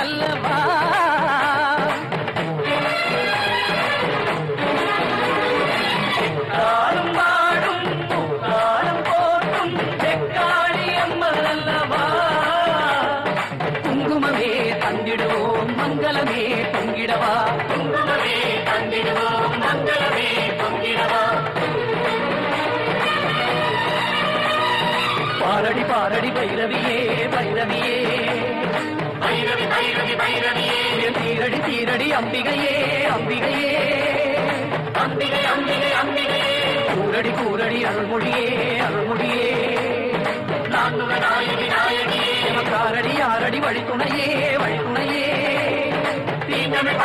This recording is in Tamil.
அல்லவா காலும் வாடும் காலம் போட்டும் வெக்காளி அம்மன் அல்லவா குங்குமமே தந்திடுவோம் மங்களமே பொங்கிடவா குங்குமமே தந்திடுவோம் மங்களமே பொங்கிடவா பாரடி பாரடி பைரவியே பைரவியே பைரவி பைரவி பைரவியே தீரடி தீரடி அம்பிகையே அம்பிகையே அம்பிகை அம்பிகை அம்பிகையே கூரடி கூரடி அருள்மொழியே அருள்மொழியே நான்முக நாயகி நாயகியே காரடி ஆரடி வழித்துணையே வழித்துணையே தீங்கமிழ்